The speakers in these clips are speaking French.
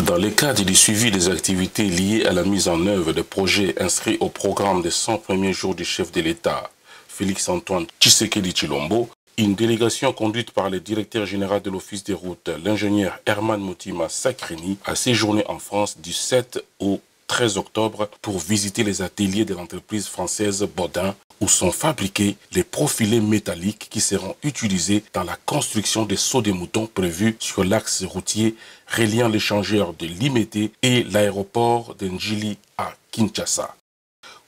Dans le cadre du suivi des activités liées à la mise en œuvre des projets inscrits au programme des 100 premiers jours du chef de l'État, Félix-Antoine Tshisekedi Tshilombo, une délégation conduite par le directeur général de l'Office des routes, l'ingénieur Herman Mutima Sakrini, a séjourné en France du 7 au 13 octobre pour visiter les ateliers de l'entreprise française Baudin, où sont fabriqués les profilés métalliques qui seront utilisés dans la construction des sauts de moutons prévus sur l'axe routier reliant l'échangeur de Limete et l'aéroport de Njili à Kinshasa.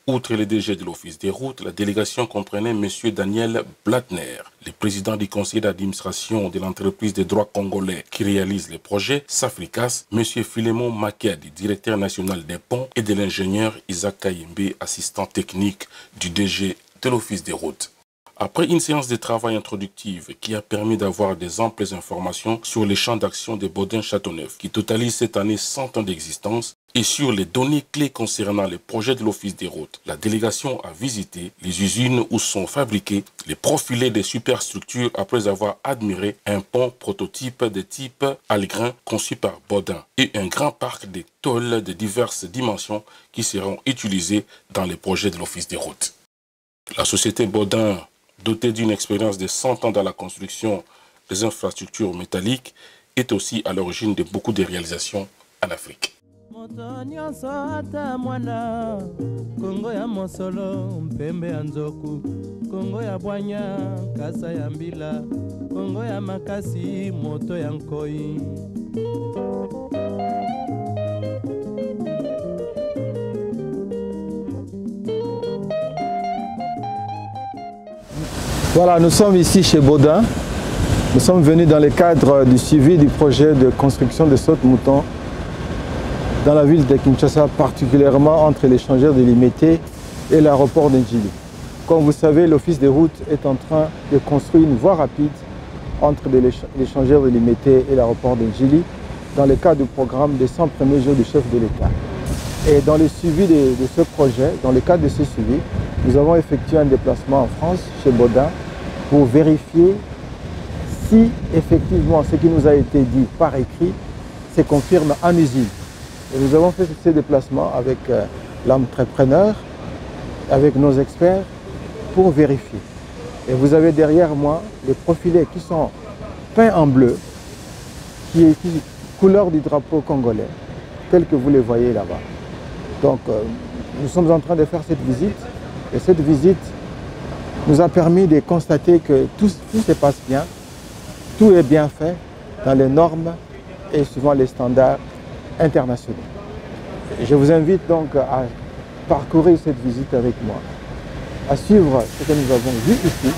Outre le DG de l'Office des routes, la délégation comprenait M. Daniel Blattner, le président du conseil d'administration de l'entreprise de droit congolais qui réalise les projets, Safricas, M. Philémon Maked, directeur national des ponts, et de l'ingénieur Isaac Kayembe, assistant technique du DG de l'Office des routes. Après une séance de travail introductive qui a permis d'avoir des amples informations sur les champs d'action de Baudin-Châteauneuf, qui totalise cette année 100 ans d'existence, et sur les données clés concernant les projets de l'Office des routes, la délégation a visité les usines où sont fabriqués les profilés des superstructures après avoir admiré un pont prototype de type Algrin conçu par Baudin et un grand parc de tôles de diverses dimensions qui seront utilisés dans les projets de l'Office des routes. La société Baudin, dotée d'une expérience de 100 ans dans la construction des infrastructures métalliques, est aussi à l'origine de beaucoup de réalisations en Afrique. Moto nyonso ata mwana Kongo ya mosolo mpembe ya nzoku Kongo ya bwanya kasa ya mbila Kongo ya makasi moto ya nkoi. Voilà, nous sommes ici chez Baudin. Nous sommes venus dans le cadre du suivi du projet de construction de sauts de moutons dans la ville de Kinshasa, particulièrement entre l'échangeur de Limete et l'aéroport de Njili. Comme vous savez, l'Office des routes est en train de construire une voie rapide entre l'échangeur de Limete et l'aéroport de Njili dans le cadre du programme des 100 premiers jours du chef de l'État. Et dans le suivi de ce projet, dans le cadre de ce suivi, nous avons effectué un déplacement en France, chez Baudin, pour vérifier si effectivement ce qui nous a été dit par écrit se confirme en usine. Et nous avons fait ces déplacements avec l'entrepreneur, avec nos experts, pour vérifier. Et vous avez derrière moi les profilés qui sont peints en bleu, qui est couleur du drapeau congolais, tel que vous les voyez là-bas. Donc nous sommes en train de faire cette visite, et cette visite nous a permis de constater que tout se passe bien, tout est bien fait dans les normes et suivant les standards internationaux. Je vous invite donc à parcourir cette visite avec moi, à suivre ce que nous avons vu ici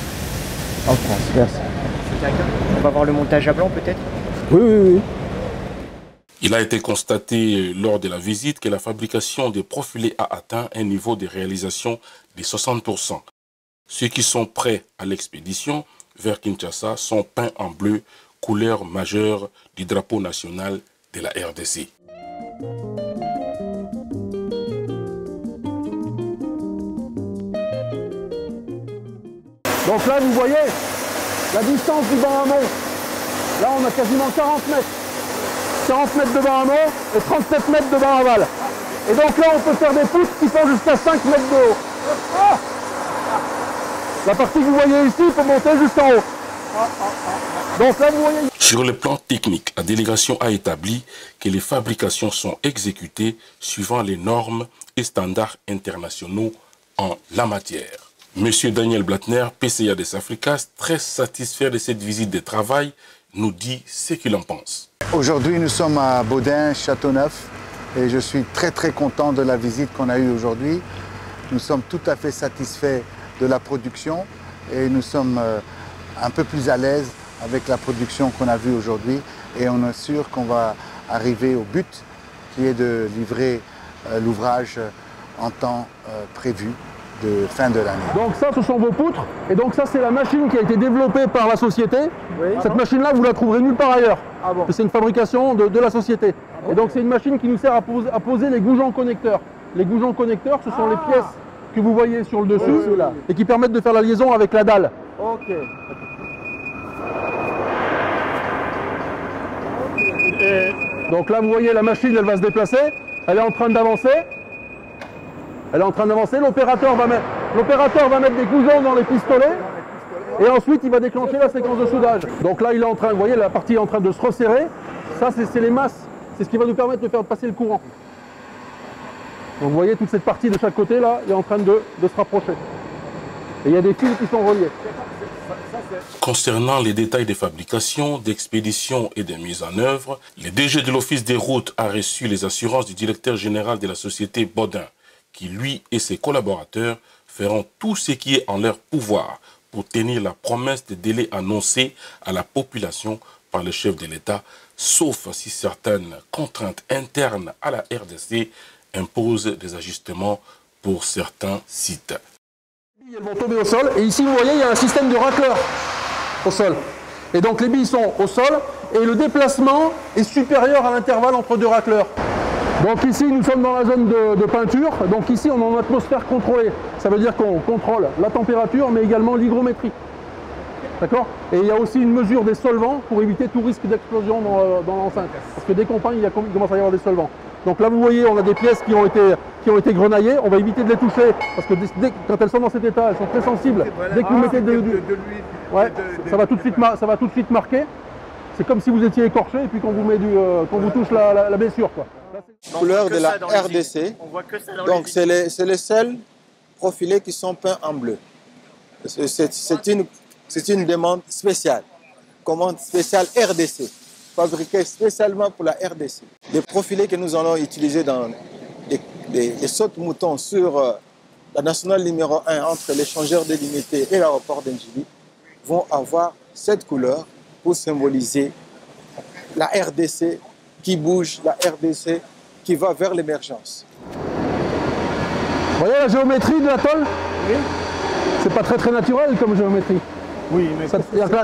en France. Merci. On va voir le montage à blanc peut-être? Oui, oui, oui. Il a été constaté lors de la visite que la fabrication des profilés a atteint un niveau de réalisation de 60%. Ceux qui sont prêts à l'expédition vers Kinshasa sont peints en bleu, couleur majeure du drapeau national de la RDC. Donc là, vous voyez la distance du banc amont. Là, on a quasiment 40 mètres. 40 mètres de banc amont et 37 mètres de banc aval. Et donc là, on peut faire des poutres qui font jusqu'à 5 mètres de haut. Ah, la partie que vous voyez ici peut monter jusqu'en haut. Donc là, vous voyez... Sur le plan technique, la délégation a établi que les fabrications sont exécutées suivant les normes et standards internationaux en la matière. Monsieur Daniel Blattner, PCA de Safricas, très satisfait de cette visite de travail, nous dit ce qu'il en pense. Aujourd'hui, nous sommes à Baudin-Châteauneuf et je suis très content de la visite qu'on a eue aujourd'hui. Nous sommes tout à fait satisfaits de la production et nous sommes un peu plus à l'aise avec la production qu'on a vue aujourd'hui et on est sûr qu'on va arriver au but qui est de livrer l'ouvrage en temps prévu de fin de l'année. Donc ça, ce sont vos poutres. Et donc ça, c'est la machine qui a été développée par la société. Oui. Cette machine-là, vous la trouverez nulle part ailleurs. Ah bon. C'est une fabrication de la société. Ah bon. Et donc c'est une machine qui nous sert à poser les goujons connecteurs. Les goujons connecteurs, ce sont les pièces que vous voyez sur le dessus et qui permettent de faire la liaison avec la dalle. Ok. Donc là, vous voyez, la machine, elle va se déplacer. Elle est en train d'avancer. Elle est en train d'avancer. L'opérateur va mettre des goujons dans les pistolets. Et ensuite, il va déclencher la séquence de soudage. Donc là, il est en train, vous voyez, la partie est en train de se resserrer. Ça, c'est les masses. C'est ce qui va nous permettre de faire passer le courant. Donc vous voyez, toute cette partie de chaque côté, là, est en train de se rapprocher. Et il y a des fils qui sont reliés. Concernant les détails des fabrications, d'expédition et de mise en œuvre, le DG de l'Office des routes a reçu les assurances du directeur général de la société Baudin, qui lui et ses collaborateurs feront tout ce qui est en leur pouvoir pour tenir la promesse de délai annoncée à la population par le chef de l'État, sauf si certaines contraintes internes à la RDC imposent des ajustements pour certains sites. Elles vont tomber au sol et ici vous voyez il y a un système de racleur au sol. Et donc les billes sont au sol et le déplacement est supérieur à l'intervalle entre deux racleurs. Donc ici nous sommes dans la zone de peinture, donc ici on est en atmosphère contrôlée. Ça veut dire qu'on contrôle la température mais également l'hygrométrie. D'accord? Et il y a aussi une mesure des solvants pour éviter tout risque d'explosion dans l'enceinte. Parce que dès qu'on peint, il commence à y avoir des solvants. Donc là vous voyez on a des pièces qui ont été grenaillées, on va éviter de les toucher parce que quand elles sont dans cet état, elles sont très sensibles. Dès que vous mettez de l'huile, ouais, ça va tout de suite marquer. C'est comme si vous étiez écorché et puis qu'on vous touche la blessure, quoi. Couleur de la RDC. Donc c'est les seuls profilés qui sont peints en bleu. C'est une demande spéciale, commande spéciale RDC, fabriquée spécialement pour la RDC. Les profilés que nous allons utiliser dans les sautes-moutons sur la nationale numéro 1 entre l'échangeur délimité et l'aéroport d'Ndjili vont avoir cette couleur pour symboliser la RDC qui bouge, la RDC qui va vers l'émergence. Vous voyez la géométrie de l'atoll? Oui. C'est pas très naturel comme géométrie. Oui, mais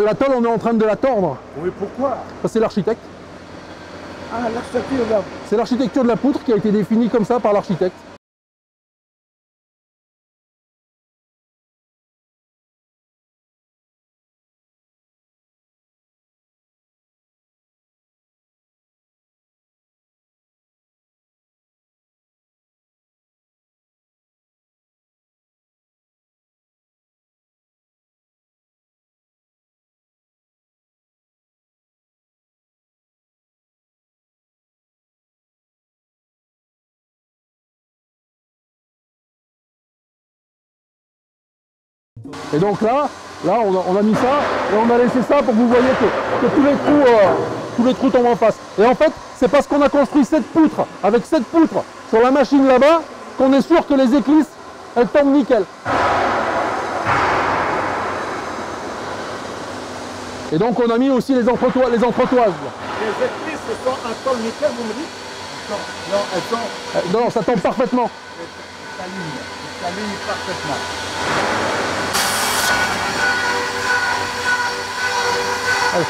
l'atoll, on est en train de la tordre. Oui, pourquoi? C'est l'architecte. Ah, l'architecture là. C'est l'architecture de la poutre qui a été définie comme ça par l'architecte. Et donc là on a mis ça et on a laissé ça pour que vous voyez que tous les trous tombent en face. Et en fait, c'est parce qu'on a construit cette poutre, avec cette poutre sur la machine là-bas, qu'on est sûr que les éclisses, elles tombent nickel. Et donc on a mis aussi les entretoises. Les éclisses sont en tôle nickel, vous me dites? Non, elles sont... Non, ça tombe parfaitement. Ça ligne parfaitement. Allez.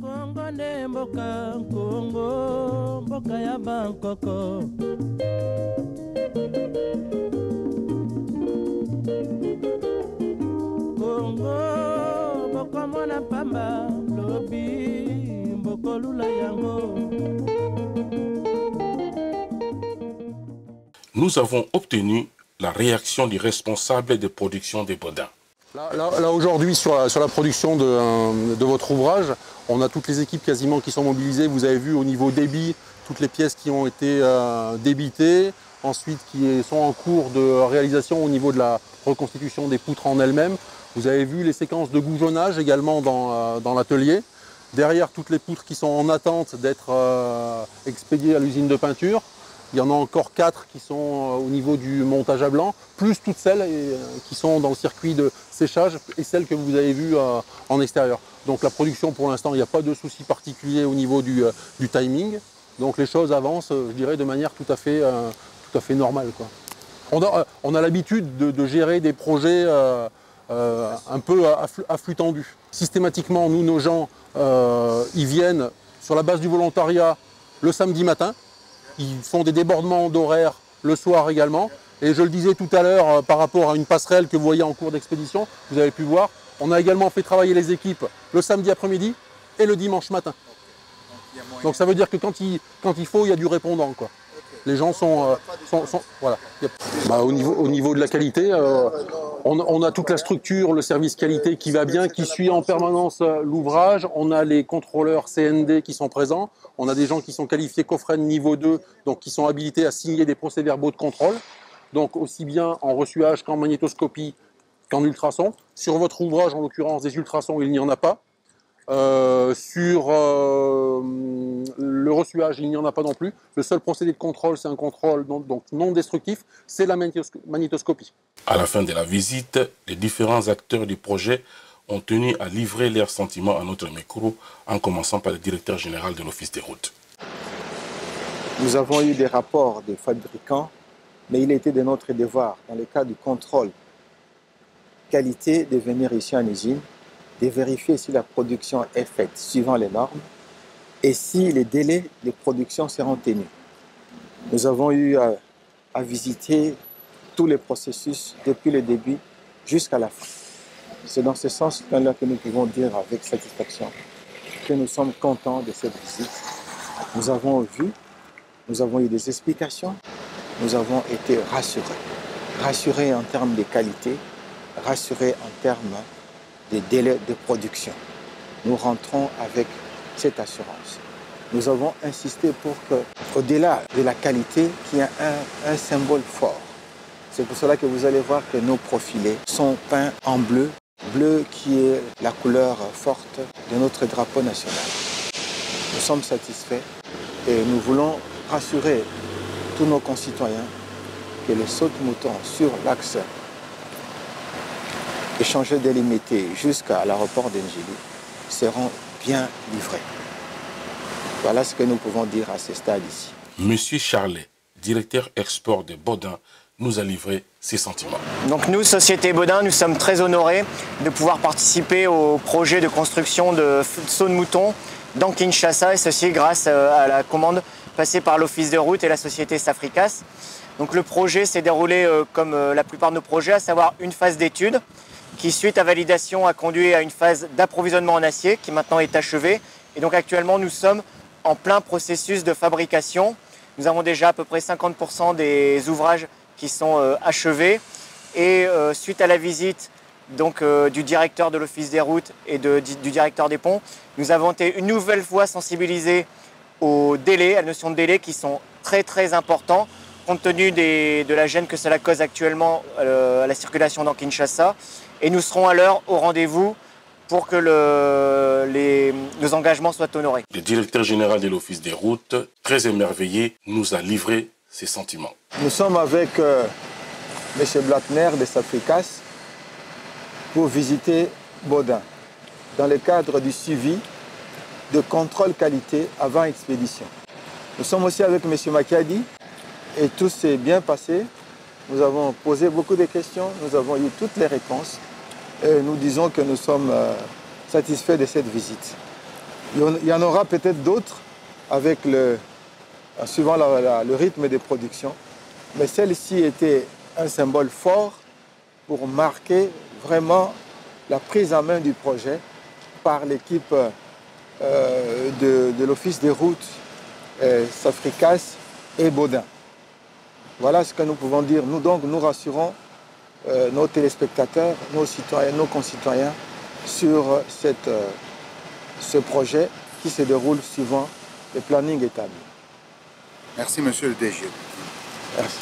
Kongo nde mboka Kongo, mboka ya bankoko. Kongo mboka mwana pamba lobi mboko lula yango. Nous avons obtenu la réaction du responsable de production des Baudins. Là aujourd'hui, sur la production de votre ouvrage, on a toutes les équipes quasiment qui sont mobilisées. Vous avez vu au niveau débit, toutes les pièces qui ont été débitées, ensuite qui sont en cours de réalisation au niveau de la reconstitution des poutres en elles-mêmes. Vous avez vu les séquences de goujonnage également dans l'atelier. Derrière, toutes les poutres qui sont en attente d'être expédiées à l'usine de peinture. Il y en a encore 4 qui sont au niveau du montage à blanc, plus toutes celles qui sont dans le circuit de séchage et celles que vous avez vues en extérieur. Donc la production, pour l'instant, il n'y a pas de souci particulier au niveau du timing. Donc les choses avancent, je dirais, de manière tout à fait normale, quoi. On a l'habitude de gérer des projets un peu à flux tendu. Systématiquement, nous, nos gens, ils viennent sur la base du volontariat le samedi matin. Ils font des débordements d'horaire le soir également. Et je le disais tout à l'heure par rapport à une passerelle que vous voyez en cours d'expédition, vous avez pu voir, on a également fait travailler les équipes le samedi après-midi et le dimanche matin. Donc ça veut dire que quand il faut, il y a du répondant, quoi. Les gens sont voilà. Bah, au niveau de la qualité, on a toute la structure, le service qualité qui va bien, qui suit en permanence l'ouvrage. On a les contrôleurs CND qui sont présents. On a des gens qui sont qualifiés COFREN niveau 2, donc qui sont habilités à signer des procès-verbaux de contrôle. Donc aussi bien en reçuage qu'en magnétoscopie qu'en ultrasons. Sur votre ouvrage, en l'occurrence, des ultrasons, il n'y en a pas. Sur le reçuage, il n'y en a pas non plus. Le seul procédé de contrôle, c'est un contrôle donc non destructif, c'est la magnétoscopie. À la fin de la visite, les différents acteurs du projet ont tenu à livrer leurs sentiments à notre micro, en commençant par le directeur général de l'Office des routes. Nous avons eu des rapports des fabricants, mais il était de notre devoir, dans le cas du contrôle qualité, de venir ici en usine, de vérifier si la production est faite suivant les normes et si les délais de production seront tenus. Nous avons eu à visiter tous les processus depuis le début jusqu'à la fin. C'est dans ce sens-là que nous pouvons dire avec satisfaction que nous sommes contents de cette visite. Nous avons vu, nous avons eu des explications, nous avons été rassurés. Rassurés en termes de qualité, rassurés en termes des délais de production. Nous rentrons avec cette assurance. Nous avons insisté pour qu'au-delà de la qualité, qu'il y ait un symbole fort. C'est pour cela que vous allez voir que nos profilés sont peints en bleu, bleu qui est la couleur forte de notre drapeau national. Nous sommes satisfaits et nous voulons rassurer tous nos concitoyens que les sautes-moutons sur l'axe échangé délimité jusqu'à l'aéroport d'Engili seront bien livrés. Voilà ce que nous pouvons dire à ce stade ici. Monsieur Charlet, directeur export de Bodin, nous a livré ses sentiments. Donc nous, Société Bodin, nous sommes très honorés de pouvoir participer au projet de construction de saut-de-mouton dans Kinshasa, et ceci grâce à la commande passée par l'Office de route et la société Safricas. Donc le projet s'est déroulé comme la plupart de nos projets, à savoir une phase d'étude qui, suite à validation, a conduit à une phase d'approvisionnement en acier qui maintenant est achevée. Et donc actuellement, nous sommes en plein processus de fabrication. Nous avons déjà à peu près 50% des ouvrages qui sont achevés. Et suite à la visite donc, du directeur de l'Office des routes et du directeur des ponts, nous avons été une nouvelle fois sensibilisés aux délais, à la notion de délai qui sont très très importants compte tenu de la gêne que cela cause actuellement à la circulation dans Kinshasa. Et nous serons à l'heure au rendez-vous pour que nos engagements soient honorés. Le directeur général de l'Office des routes, très émerveillé, nous a livré ses sentiments. Nous sommes avec M. Blattner de Safricas pour visiter Bodin dans le cadre du suivi de contrôle qualité avant expédition. Nous sommes aussi avec M. Makiadi et tout s'est bien passé. Nous avons posé beaucoup de questions, nous avons eu toutes les réponses et nous disons que nous sommes satisfaits de cette visite. Il y en aura peut-être d'autres avec suivant le rythme de production, mais celle-ci était un symbole fort pour marquer vraiment la prise en main du projet par l'équipe de l'Office des routes, Safricas et Bodin. Voilà ce que nous pouvons dire. Nous donc nous rassurons nos téléspectateurs, nos citoyens, nos concitoyens sur ce projet qui se déroule suivant le planning établi. Merci, monsieur le DG. Merci.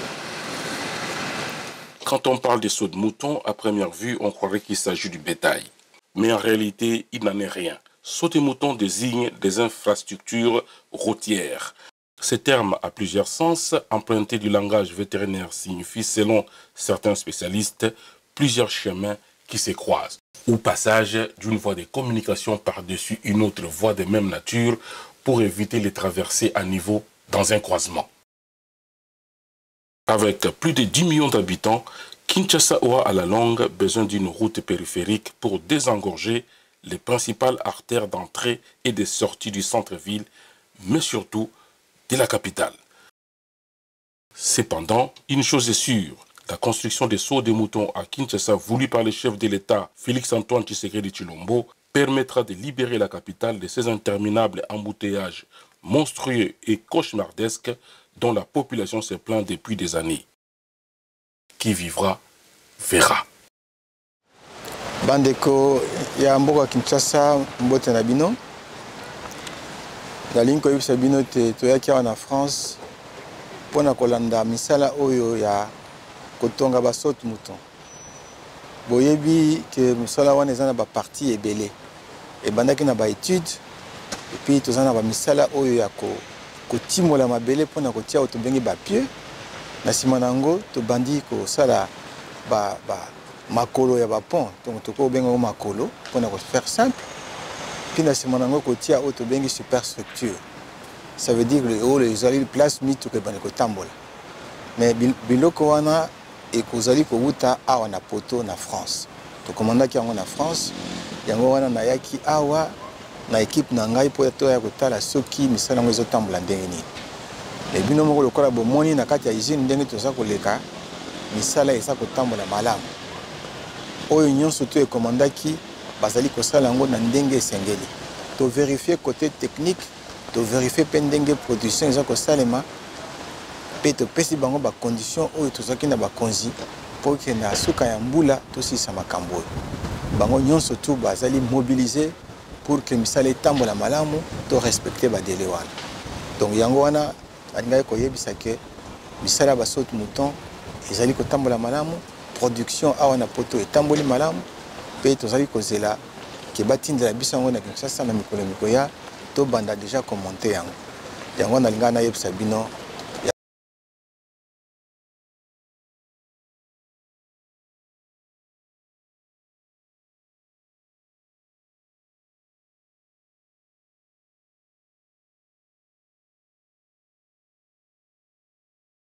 Quand on parle des sauts de mouton, à première vue, on croirait qu'il s'agit du bétail. Mais en réalité, il n'en est rien. Saut de mouton désigne des infrastructures routières. Ce terme a plusieurs sens. Emprunté du langage vétérinaire signifie, selon certains spécialistes, plusieurs chemins qui se croisent, ou passage d'une voie de communication par-dessus une autre voie de même nature pour éviter les traversées à niveau dans un croisement. Avec plus de 10 millions d'habitants, Kinshasa aura à la longue besoin d'une route périphérique pour désengorger les principales artères d'entrée et de sortie du centre-ville, mais surtout de la capitale. Cependant, une chose est sûre, La construction des sauts de moutons à Kinshasa, voulue par le chef de l'État, Félix-Antoine Tshisekedi Tshilombo, permettra de libérer la capitale de ces interminables embouteillages monstrueux et cauchemardesques dont la population se plaint depuis des années. Qui vivra, verra. Bandeko ya mboka Kinshasa mbote na bino. Dalingi koyebisa bino te toyaki awa na France mpona kolanda misala oyo ya kotonga basote mouton. Boyebi ke misala wana eza na baparti ebele. Ebandaki na baétude epuis toza na bamisala oyo ya kotimola mabele mpona kotia oyo tobengi bapieux. Na nsima na yango tobandi kosala makolo ya bapont, donc tokobenga ngo makolo mpona kofaire simple. Puis na nsima na yango kotia oyo tobengi superstructure. Ça veut dire que oyo ezali place mitu kebandi kotambola. Mais biloko wana ekozali kowuta awa na poto na France. Tokomandaki yango na France, yango wana nayaki awa na équipe na ngai po toya kotala soki misala yango ezotambola ndenge nini. Et bino moko lokola bomoni na kati ya usine ndenge toza koleka misala eza kotambola malamu. Oyo nyonso to ekomandaki bazali kosala yango na ndenge esengeli. To vérifier côté technique, to vérifier pe ndenge production eza kosalema. Pe to pesi bango ba condition oyo tozaki na bakonzi pour que na suka ya mbula tosisa makambo. Bango nyonso tout bazali mobiliser pour que misala etambola malamu to respecter ba délai wana. Donc yango wana alingai koyebisa ke misala basote mouton ezali kotambola malamu, production awa na poto etamboli malamu, pe tozali kozela ke batindela biso yango na Kinshasa na mikolo ya to banda déjà commenter yango. Yango nalinga na yebisa bino